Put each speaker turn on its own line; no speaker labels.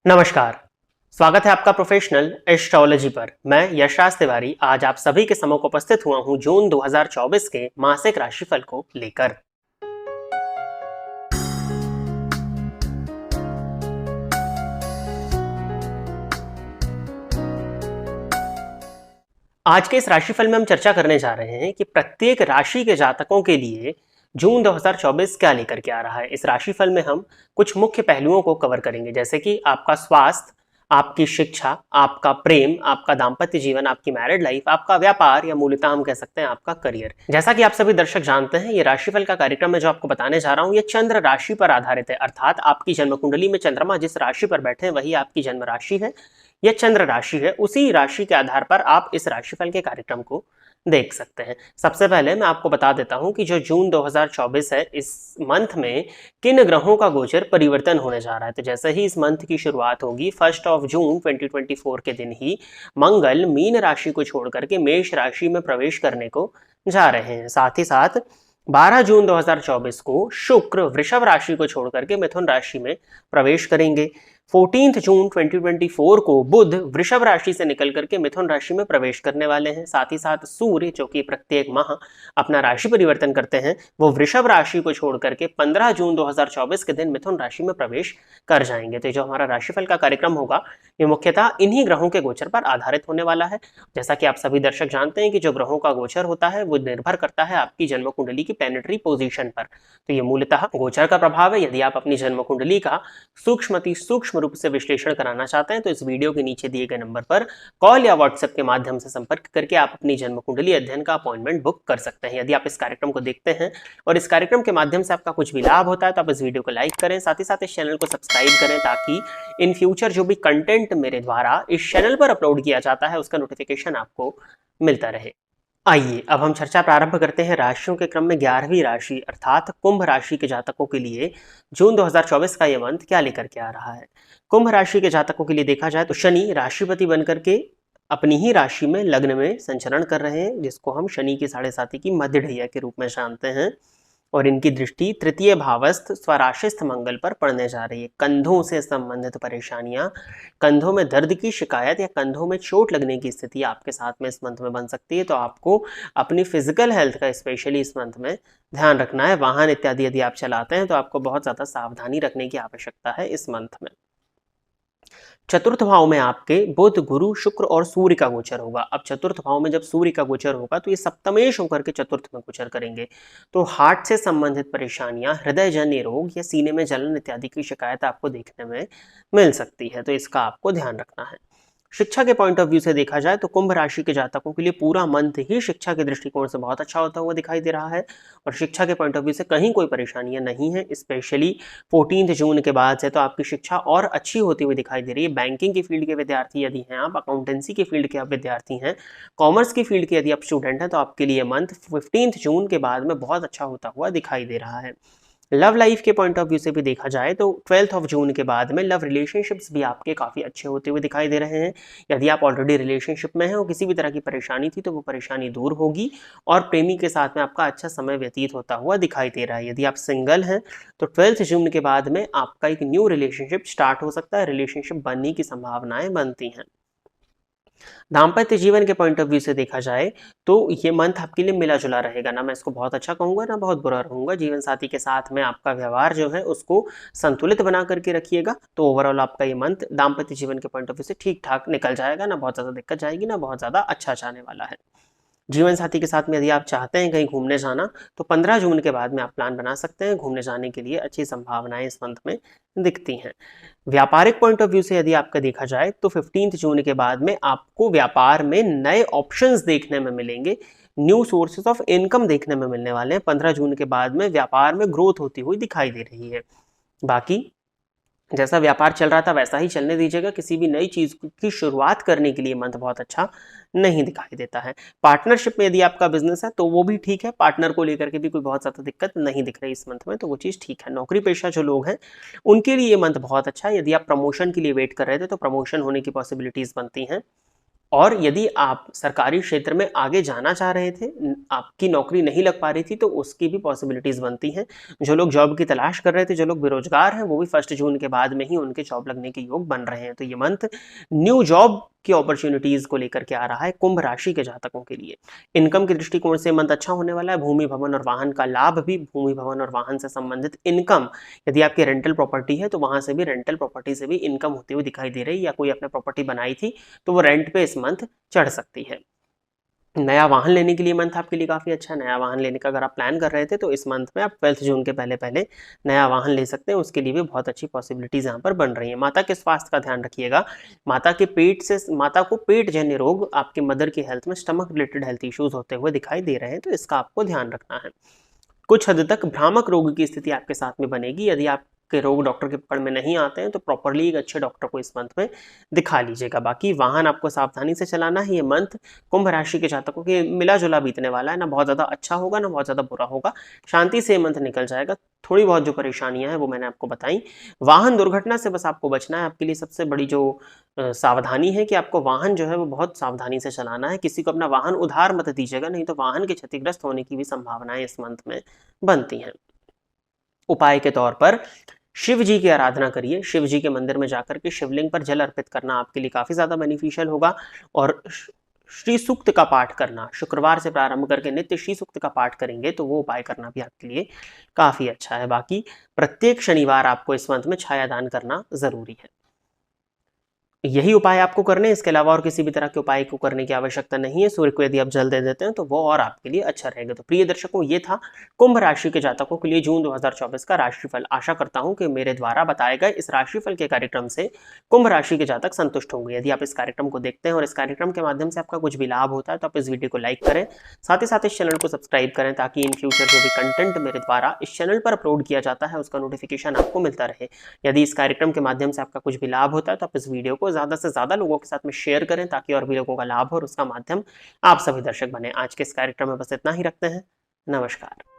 नमस्कार। स्वागत है आपका प्रोफेशनल एस्ट्रोलॉजी पर। मैं यशराज तिवारी आज आप सभी के सम्मुख उपस्थित हुआ हूं जून 2024 के मासिक राशिफल को लेकर। आज के इस राशिफल में हम चर्चा करने जा रहे हैं कि प्रत्येक राशि के जातकों के लिए जून 2024 क्या लेकर के आ रहा है। इस राशिफल में हम कुछ मुख्य पहलुओं को कवर करेंगे, जैसे कि आपका स्वास्थ्य, आपकी शिक्षा, आपका प्रेम, आपका दाम्पत्य जीवन, आपकी मैरिड लाइफ, आपका व्यापार या मूलतः हम कह सकते हैं आपका करियर। जैसा कि आप सभी दर्शक जानते हैं, ये राशिफल का कार्यक्रम है जो आपको बताने जा रहा हूं, ये चंद्र राशि पर आधारित है, अर्थात आपकी जन्म कुंडली में चंद्रमा जिस राशि पर बैठे हैं वही आपकी जन्म राशि है। यह चंद्र राशि है, उसी राशि के आधार पर आप इस राशिफल के कार्यक्रम को देख सकते हैं। सबसे पहले मैं आपको बता देता हूं कि जो जून 2024 है, इस मंथ में किन ग्रहों का गोचर परिवर्तन होने जा रहा है। तो जैसे ही इस मंथ की शुरुआत होगी, 1 जून 2024 के दिन ही मंगल मीन राशि को छोड़ करके मेष राशि में प्रवेश करने को जा रहे हैं। साथ ही साथ 12 जून 2024 को शुक्र वृषभ राशि को छोड़ करके मिथुन राशि में प्रवेश करेंगे। 14 जून 2024 को बुध वृषभ राशि से निकल करके मिथुन राशि में प्रवेश करने वाले हैं। साथ ही साथ सूर्य, जो कि प्रत्येक माह अपना राशि परिवर्तन करते हैं, वो वृषभ राशि को छोड़ करके 15 जून 2024 के दिन मिथुन राशि में प्रवेश कर जाएंगे। तो जो हमारा राशिफल का कार्यक्रम होगा, ये मुख्यतः इन्हीं ग्रहों के गोचर पर आधारित होने वाला है। जैसा कि आप सभी दर्शक जानते हैं कि जो ग्रहों का गोचर होता है वो निर्भर करता है आपकी जन्म कुंडली की प्लैनेटरी पोजीशन पर। तो ये मूलतः गोचर का प्रभाव है। यदि आप अपनी जन्म कुंडली का सूक्ष्म रूप से विश्लेषण कराना चाहते हैं तो इस वीडियो के नीचे दिए गए नंबर पर कॉल या व्हाट्सएप के माध्यम से संपर्क करके आप अपनी जन्म कुंडली अध्ययन का अपॉइंटमेंट बुक कर सकते हैं। यदि आप इस कार्यक्रम को देखते हैं और इस कार्यक्रम के माध्यम से आपका कुछ भी लाभ होता है तो आप इस वीडियो को लाइक करें, साथ ही साथ इस चैनल को सब्सक्राइब करें, ताकि इन फ्यूचर जो भी कंटेंट मेरे द्वारा इस चैनल पर अपलोड किया जाता है उसका नोटिफिकेशन आपको मिलता रहे। आइए अब हम चर्चा प्रारंभ करते हैं राशियों के क्रम में 11वीं राशि अर्थात कुंभ राशि के जातकों के लिए जून 2024 का यह मंथ क्या लेकर के आ रहा है। कुंभ राशि के जातकों के लिए देखा जाए तो शनि राशिपति बनकर के अपनी ही राशि में लग्न में संचरण कर रहे हैं, जिसको हम शनि की साढ़े साथी की मध्य ढैया के रूप में जानते हैं, और इनकी दृष्टि तृतीय भावस्थ स्वराशिस्थ मंगल पर पड़ने जा रही है। कंधों से संबंधित परेशानियां, कंधों में दर्द की शिकायत या कंधों में चोट लगने की स्थिति आपके साथ में इस मंथ में बन सकती है। तो आपको अपनी फिजिकल हेल्थ का स्पेशली इस मंथ में ध्यान रखना है। वाहन इत्यादि यदि आप चलाते हैं तो आपको बहुत ज्यादा सावधानी रखने की आवश्यकता है इस मंथ में। चतुर्थ भाव में आपके बुध, गुरु, शुक्र और सूर्य का गोचर होगा। अब चतुर्थ भाव में जब सूर्य का गोचर होगा तो ये सप्तमेश होकर के चतुर्थ में गोचर करेंगे। तो हार्ट से संबंधित परेशानियां, हृदय जन्य रोग या सीने में जलन इत्यादि की शिकायत आपको देखने में मिल सकती है, तो इसका आपको ध्यान रखना है। शिक्षा के पॉइंट ऑफ व्यू से देखा जाए तो कुंभ राशि के जातकों के लिए पूरा मंथ ही शिक्षा के दृष्टिकोण से बहुत अच्छा होता हुआ दिखाई दे रहा है, और शिक्षा के पॉइंट ऑफ व्यू से कहीं कोई परेशानियां नहीं है। स्पेशली 14 जून के बाद से तो आपकी शिक्षा और अच्छी होती हुई दिखाई दे रही है। बैंकिंग की फील्ड के विद्यार्थी यदि हैं आप, अकाउंटेंसी की फील्ड के आप विद्यार्थी हैं, कॉमर्स की फील्ड के यदि आप स्टूडेंट हैं, तो आपके लिए मंथ 15 जून के बाद में बहुत अच्छा होता हुआ दिखाई दे रहा है। लव लाइफ के पॉइंट ऑफ व्यू से भी देखा जाए तो 12 जून के बाद में लव रिलेशनशिप्स भी आपके काफ़ी अच्छे होते हुए दिखाई दे रहे हैं। यदि आप ऑलरेडी रिलेशनशिप में हैं और किसी भी तरह की परेशानी थी तो वो परेशानी दूर होगी और प्रेमी के साथ में आपका अच्छा समय व्यतीत होता हुआ दिखाई दे रहा है। यदि आप सिंगल हैं तो 12 जून के बाद में आपका एक न्यू रिलेशनशिप स्टार्ट हो सकता है, रिलेशनशिप बनने की संभावनाएं बनती हैं। दाम्पत्य जीवन के पॉइंट ऑफ व्यू से देखा जाए तो ये मंथ आपके लिए मिला जुला रहेगा। ना मैं इसको बहुत अच्छा कहूंगा ना बहुत बुरा रहूंगा। जीवन साथी के साथ में आपका व्यवहार जो है उसको संतुलित बना करके रखिएगा, तो ओवरऑल आपका ये मंथ दाम्पत्य जीवन के पॉइंट ऑफ व्यू से ठीक ठाक निकल जाएगा। ना बहुत ज़्यादा दिक्कत जाएगी, ना बहुत ज़्यादा अच्छा जाने वाला है। जीवन साथी के साथ में यदि आप चाहते हैं कहीं घूमने जाना तो 15 जून के बाद में आप प्लान बना सकते हैं। घूमने जाने के लिए अच्छी संभावनाएं इस मंथ में दिखती हैं। व्यापारिक पॉइंट ऑफ व्यू से यदि आपका देखा जाए तो 15 जून के बाद में आपको व्यापार में नए ऑप्शंस देखने में मिलेंगे, न्यू सोर्सेज ऑफ इनकम देखने में मिलने वाले हैं। 15 जून के बाद में व्यापार में ग्रोथ होती हुई दिखाई दे रही है। बाकी जैसा व्यापार चल रहा था वैसा ही चलने दीजिएगा। किसी भी नई चीज की शुरुआत करने के लिए मंथ बहुत अच्छा नहीं दिखाई देता है। पार्टनरशिप में यदि आपका बिजनेस है तो वो भी ठीक है, पार्टनर को लेकर के भी कोई बहुत ज्यादा दिक्कत नहीं दिख रही इस मंथ में, तो वो चीज ठीक है। नौकरी पेशा जो लोग हैं उनके लिए ये मंथ बहुत अच्छा है। यदि आप प्रमोशन के लिए वेट कर रहे थे तो प्रमोशन होने की पॉसिबिलिटीज बनती हैं। और यदि आप सरकारी क्षेत्र में आगे जाना चाह रहे थे, आपकी नौकरी नहीं लग पा रही थी, तो उसकी भी पॉसिबिलिटीज़ बनती हैं। जो लोग जॉब की तलाश कर रहे थे, जो लोग बेरोजगार हैं, वो भी 1 जून के बाद में ही उनके जॉब लगने के योग बन रहे हैं। तो ये मंथ न्यू जॉब की अपॉर्चुनिटीज़ को लेकर के आ रहा है कुंभ राशि के जातकों के लिए। इनकम के दृष्टिकोण से मंथ अच्छा होने वाला है। भूमि, भवन और वाहन का लाभ भी, भूमि, भवन और वाहन से संबंधित इनकम, यदि आपकी रेंटल प्रॉपर्टी है तो वहाँ से भी, रेंटल प्रॉपर्टी से भी इनकम होती हुई दिखाई दे रही है, या कोई आपने प्रॉपर्टी बनाई थी तो वो रेंट पे इस मंथ चढ़ सकती है। नया वाहन लेने के लिए मंथ आपके लिए काफ़ी अच्छा है। नया वाहन लेने का अगर आप प्लान कर रहे थे तो इस मंथ में आप 12 जून के पहले पहले नया वाहन ले सकते हैं, उसके लिए भी बहुत अच्छी पॉसिबिलिटीज़ यहाँ पर बन रही हैं। माता के स्वास्थ्य का ध्यान रखिएगा। माता के पेट से, माता को पेट जन्य रोग, आपके मदर की हेल्थ में स्टमक रिलेटेड हेल्थ इश्यूज होते हुए दिखाई दे रहे हैं, तो इसका आपको ध्यान रखना है। कुछ हद तक भ्रामक रोग की स्थिति आपके साथ में बनेगी। यदि आपके रोग डॉक्टर के पकड़ में नहीं आते हैं तो प्रॉपरली एक अच्छे डॉक्टर को इस मंथ में दिखा लीजिएगा। बाकी वाहन आपको सावधानी से चलाना है। ये मंथ कुंभ राशि के जातकों के मिला जुला बीतने वाला है, ना बहुत ज़्यादा अच्छा होगा ना बहुत ज़्यादा बुरा होगा, शांति से ये मंथ निकल जाएगा। थोड़ी बहुत जो परेशानियां हैं वो मैंने आपको बताई। वाहन दुर्घटना से बस आपको बचना है। आपके लिए सबसे बड़ी जो सावधानी है कि आपको वाहन जो है वो बहुत सावधानी से चलाना है। किसी को अपना वाहन उधार मत दीजिएगा, नहीं तो वाहन के क्षतिग्रस्त होने की भी संभावनाएं इस मंथ में बनती हैं। उपाय के तौर पर शिव जी की आराधना करिए। शिव जी के मंदिर में जाकर के शिवलिंग पर जल अर्पित करना आपके लिए काफी ज्यादा बेनिफिशियल होगा। और श्री सूक्त का पाठ करना, शुक्रवार से प्रारंभ करके नित्य श्री सूक्त का पाठ करेंगे तो वो उपाय करना भी आपके लिए काफी अच्छा है। बाकी प्रत्येक शनिवार आपको इस मंथ में छाया दान करना जरूरी है। यही उपाय आपको करने हैं, इसके अलावा और किसी भी तरह के उपाय को करने की आवश्यकता नहीं है। सूर्य को यदि आप जल दे देते हैं तो वो और आपके लिए अच्छा रहेगा। तो प्रिय दर्शकों, ये था कुंभ राशि के जातकों के लिए जून 2024 का राशिफल। आशा करता हूं कि मेरे द्वारा बताए गए इस राशिफल के कार्यक्रम से कुंभ राशि के जातक संतुष्ट होंगे। यदि आप इस कार्यक्रम को देखते हैं और इस कार्यक्रम के माध्यम से आपका कुछ भी लाभ होता है तो आप इस वीडियो को लाइक करें, साथ ही साथ इस चैनल को सब्सक्राइब करें, ताकि इन फ्यूचर जो भी कंटेंट मेरे द्वारा इस चैनल पर अपलोड किया जाता है उसका नोटिफिकेशन आपको मिलता रहे। यदि इस कार्यक्रम के माध्यम से आपका कुछ भी लाभ होता है तो आप इस वीडियो को ज़्यादा से ज़्यादा लोगों के साथ में शेयर करें, ताकि और भी लोगों का लाभ हो और उसका माध्यम आप सभी दर्शक बने। आज के इस कार्यक्रम में बस इतना ही रखते हैं। नमस्कार।